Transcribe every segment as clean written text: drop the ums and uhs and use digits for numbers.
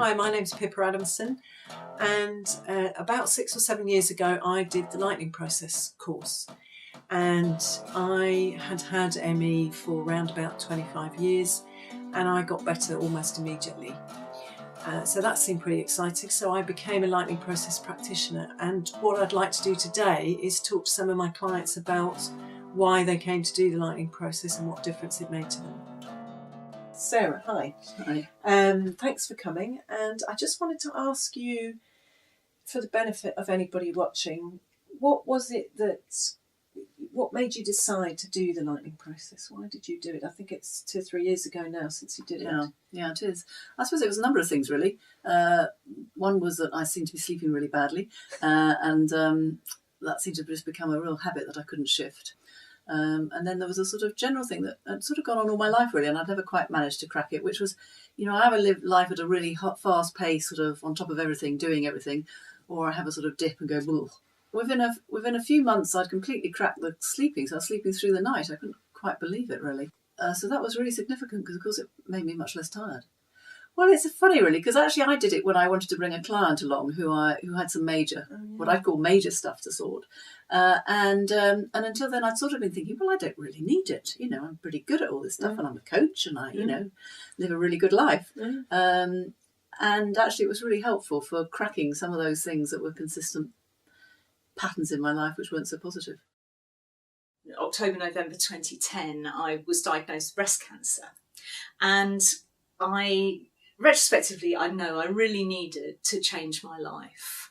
Hi, my name's Pippa Adamson, and about 6 or 7 years ago I did the lightning process course, and I had ME for around about 25 years and I got better almost immediately. So that seemed pretty exciting, so I became a lightning process practitioner, and what I'd like to do today is talk to some of my clients about why they came to do the lightning process and what difference it made to them. Sarah, hi. Hi. Thanks for coming, and I just wanted to ask you, for the benefit of anybody watching, what made you decide to do the lightning process? Why did you do it? I think it's 2 or 3 years ago now since you did it. Yeah, it is. I suppose it was a number of things, really. One was that I seemed to be sleeping really badly, and that seemed to just become a real habit that I couldn't shift. And then there was a sort of general thing that had sort of gone on all my life, really, and I'd never quite managed to crack it, which was, I either live life at a really hot, fast pace, sort of on top of everything, doing everything, or I have a sort of dip and go, "Ugh." Within a few months, I'd completely cracked the sleeping, so I was sleeping through the night. I couldn't quite believe it, really. So that was really significant because, of course, it made me much less tired. Well, it's funny, really, because actually I did it when I wanted to bring a client along who had some major, what I call major stuff to sort. And until then, I'd sort of been thinking, well, I don't really need it. I'm pretty good at all this stuff, and I'm a coach, and I, live a really good life. And actually, it was really helpful for cracking some of those things that were consistent patterns in my life, which weren't so positive. October, November 2010, I was diagnosed with breast cancer, and retrospectively, I know I really needed to change my life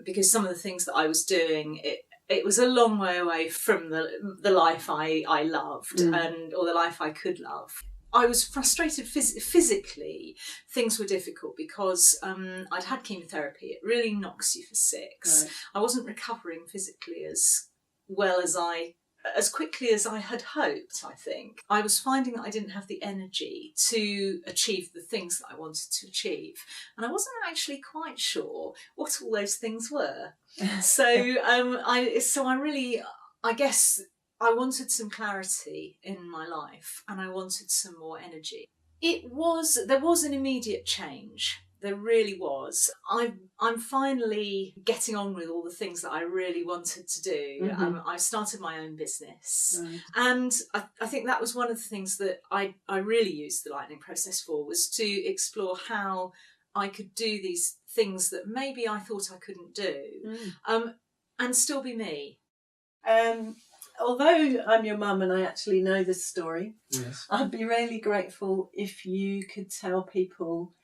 because some of the things that I was doing, it was a long way away from the life I loved or the life I could love. I was frustrated physically. Things were difficult because I'd had chemotherapy. It really knocks you for six. Right. I wasn't recovering physically as well as quickly as I had hoped, I think. I was finding that I didn't have the energy to achieve the things that I wanted to achieve. And I wasn't actually quite sure what all those things were. So I guess I wanted some clarity in my life, and I wanted some more energy. There was an immediate change. There really was. I'm finally getting on with all the things that I really wanted to do. Mm-hmm. I started my own business. Right. And I think that was one of the things that I really used the lightning process for, was to explore how I could do these things that maybe I thought I couldn't do, and still be me. Although I'm your mum and I actually know this story, yes, I'd be really grateful if you could tell people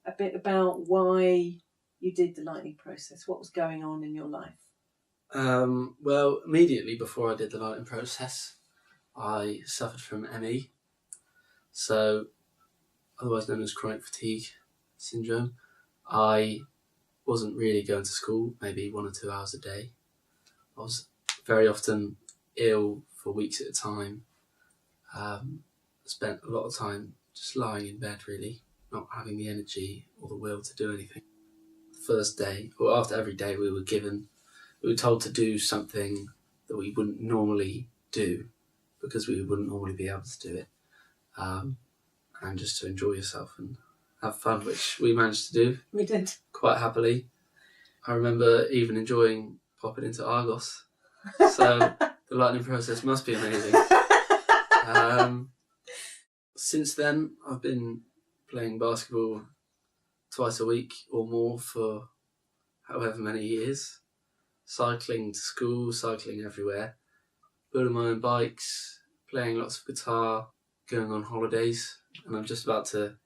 a bit about why you did the lightning process. What was going on in your life? Well, immediately before I did the lightning process, I suffered from ME, so otherwise known as chronic fatigue syndrome. I wasn't really going to school, maybe 1 or 2 hours a day. I was very often ill for weeks at a time. Spent a lot of time just lying in bed, really, not having the energy or the will to do anything. The first day, or after every day, we were told to do something that we wouldn't normally do because we wouldn't normally be able to do it, and just to enjoy yourself and have fun, which we managed to do. We did. Quite happily. I remember even enjoying popping into Argos, so the lightning process must be amazing. Since then, I've been playing basketball twice a week or more for however many years, cycling to school, cycling everywhere, building my own bikes, playing lots of guitar, going on holidays, and I'm just about to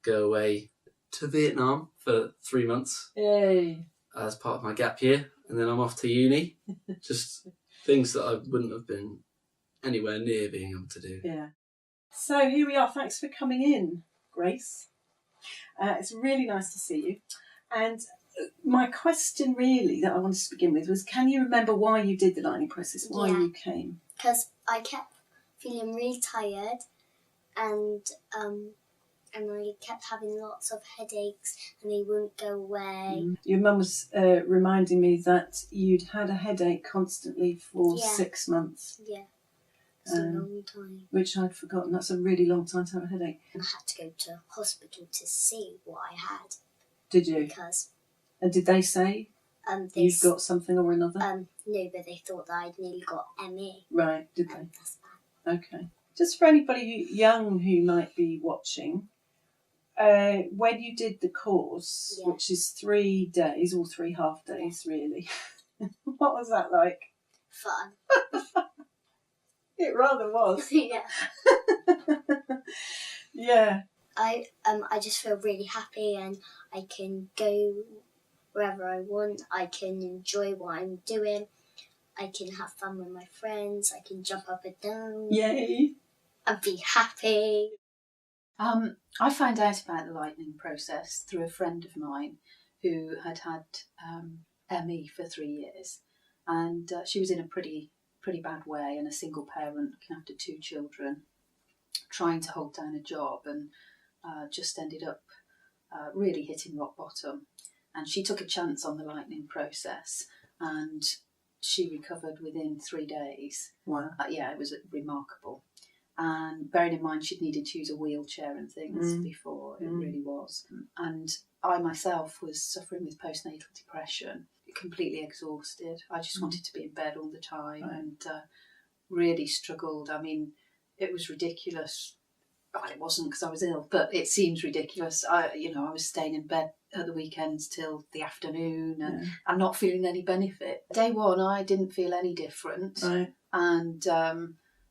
go away to Vietnam for 3 months. Yay! As part of my gap year, and then I'm off to uni. Just things that I wouldn't have been anywhere near being able to do. Yeah. So here we are. Thanks for coming in, Grace. It's really nice to see you. And my question really that I wanted to begin with was, can you remember why you did the lightning process, why you came? Because I kept feeling really tired, and I kept having lots of headaches and they wouldn't go away. Your mum was reminding me that you'd had a headache constantly for 6 months. Yeah. It's a long time. Which I'd forgotten. That's a really long time to have a headache. I had to go to hospital to see what I had. Did you? Because And did they say you've got something or another? no, but they thought that I'd nearly got ME. Right, did they? That's bad. Okay. Just for anybody young who might be watching, when you did the course, which is 3 days or 3 half days, really, what was that like? Fun. It rather was. Yeah. Yeah. I just feel really happy, and I can go wherever I want. I can enjoy what I'm doing. I can have fun with my friends. I can jump up and down. Yay. And be happy. I found out about the lightning process through a friend of mine who had ME for 3 years, and she was in a pretty bad way, and a single parent looking after 2 children, trying to hold down a job, and just ended up really hitting rock bottom. And she took a chance on the lightning process, and she recovered within 3 days. Wow. Yeah, it was remarkable. And bearing in mind she'd needed to use a wheelchair and things before, it really was. And I myself was suffering with postnatal depression, completely exhausted. I just wanted to be in bed all the time, and really struggled. I mean, it was ridiculous. Well, it wasn't because I was ill, but it seems ridiculous. I was staying in bed at the weekends till the afternoon, and not feeling any benefit. Day one, I didn't feel any different, and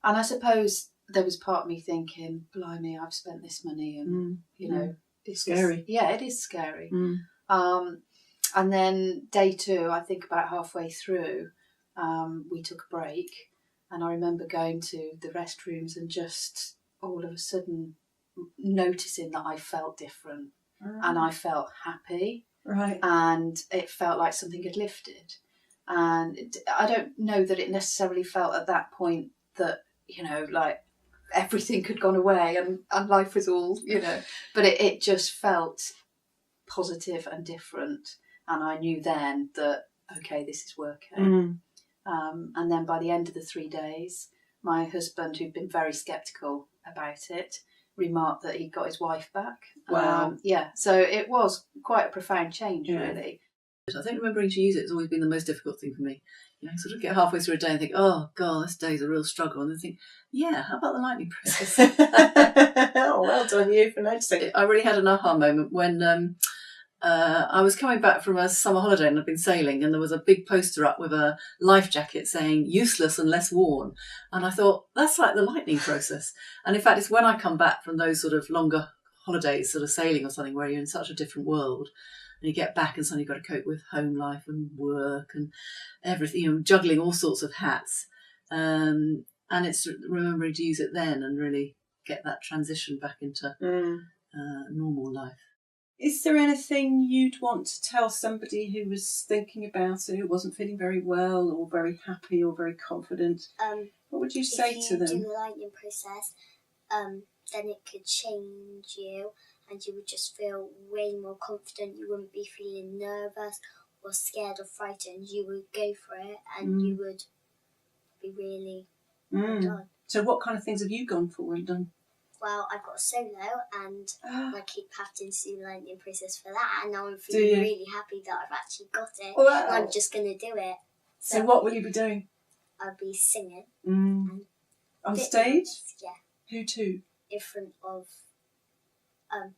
I suppose there was part of me thinking, "Blimey, I've spent this money, and it's scary." It is scary. And then day 2, I think about halfway through, we took a break, and I remember going to the restrooms and just all of a sudden noticing that I felt different, and I felt happy, and it felt like something had lifted. And I don't know that it necessarily felt at that point that, like everything had gone away and life was all, but it just felt positive and different. And I knew then that, okay, this is working. And then by the end of the 3 days, my husband, who'd been very sceptical about it, remarked that he'd got his wife back. Wow. So it was quite a profound change, really. I think remembering to use it has always been the most difficult thing for me. Sort of get halfway through a day and think, oh, God, this day's a real struggle. And then think, yeah, how about the lightning process? Oh, well done you for noticing. I really had an aha moment when I was coming back from a summer holiday and I'd been sailing, and there was a big poster up with a life jacket saying useless unless worn. And I thought, that's like the lightning process. And in fact, it's when I come back from those sort of longer holidays, sort of sailing or something, where you're in such a different world, and you get back and suddenly you've got to cope with home life and work and everything, juggling all sorts of hats. And it's remembering to use it then and really get that transition back into normal life. Is there anything you'd want to tell somebody who was thinking about it, who wasn't feeling very well or very happy or very confident? What would you say to them? If you do the lightning process, then it could change you, and you would just feel way more confident. You wouldn't be feeling nervous or scared or frightened. You would go for it, and you would be really well done. So what kind of things have you gone for and done? Well, I've got a solo, and I keep having to do the lightning process for that, and now I'm feeling really happy that I've actually got it. Wow. And I'm just going to do it. So what will you be doing? I'll be singing. On stage? Yeah. Who to? In front of, I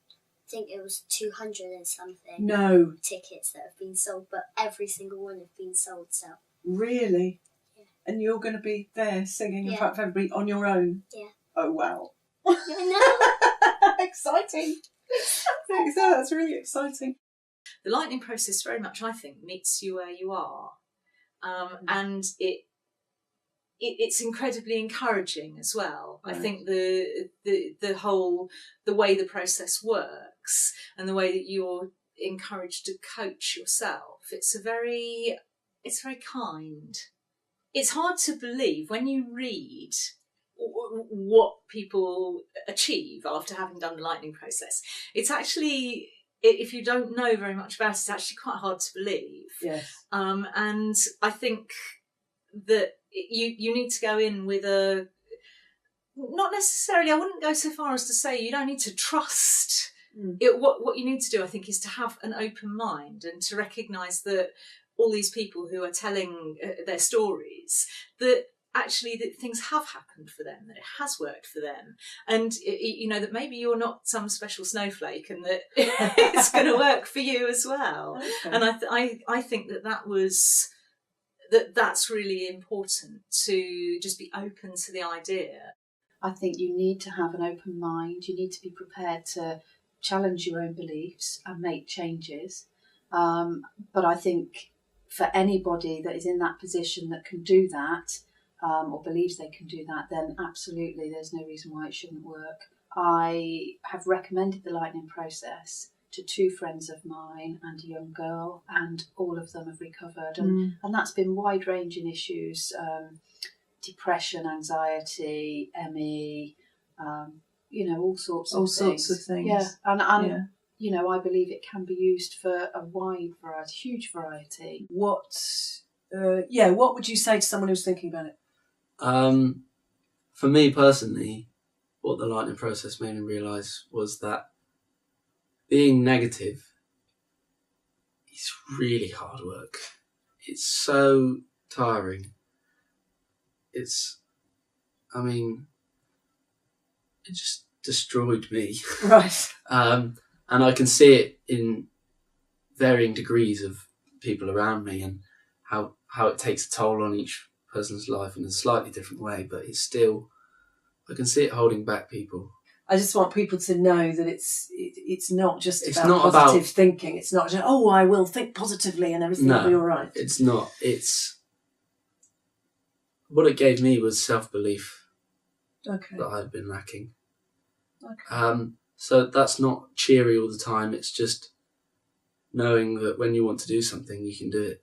think it was 200 and something No. tickets that have been sold, but every single one have been sold, so. Really? Yeah. And you're going to be there singing in front of everybody on your own? Yeah. Oh, wow. I know. Exciting. That's really exciting. The lightning process very much, I think, meets you where you are, and it's incredibly encouraging as well. I think the way the process works and the way that you're encouraged to coach yourself, it's very kind. It's hard to believe when you read what people achieve after having done the lightning process. It's actually, if you don't know very much about it, it's actually quite hard to believe. Yes. And I think that you need to go in with a not necessarily, I wouldn't go so far as to say you don't need to trust it. What you need to do, I think, is to have an open mind and to recognise that all these people who are telling their stories, that actually that things have happened for them, that it has worked for them, and you know, that maybe you're not some special snowflake and that it's going to work for you as well. Okay. And I think that's really important, to just be open to the idea. I think you need to have an open mind. You need to be prepared to challenge your own beliefs and make changes. But I think for anybody that is in that position that can do that, or believes they can do that, then absolutely there's no reason why it shouldn't work. I have recommended the lightning process to 2 friends of mine and a young girl, and all of them have recovered. And that's been wide-ranging issues, depression, anxiety, ME, you know, all sorts of things. Yeah, and you know, I believe it can be used for a wide variety, huge variety. What would you say to someone who's thinking about it? For me personally, what the lightning process made me realise was that being negative is really hard work. It's so tiring. It just destroyed me. Right. And I can see it in varying degrees of people around me, and how it takes a toll on each person's life in a slightly different way, but it's still, I can see it holding back people. I just want people to know that it's not just about positive thinking. It's not just, I will think positively and everything will be all right. It's not. It's, what it gave me was self-belief that I had been lacking. Okay. So that's not cheery all the time. It's just knowing that when you want to do something, you can do it.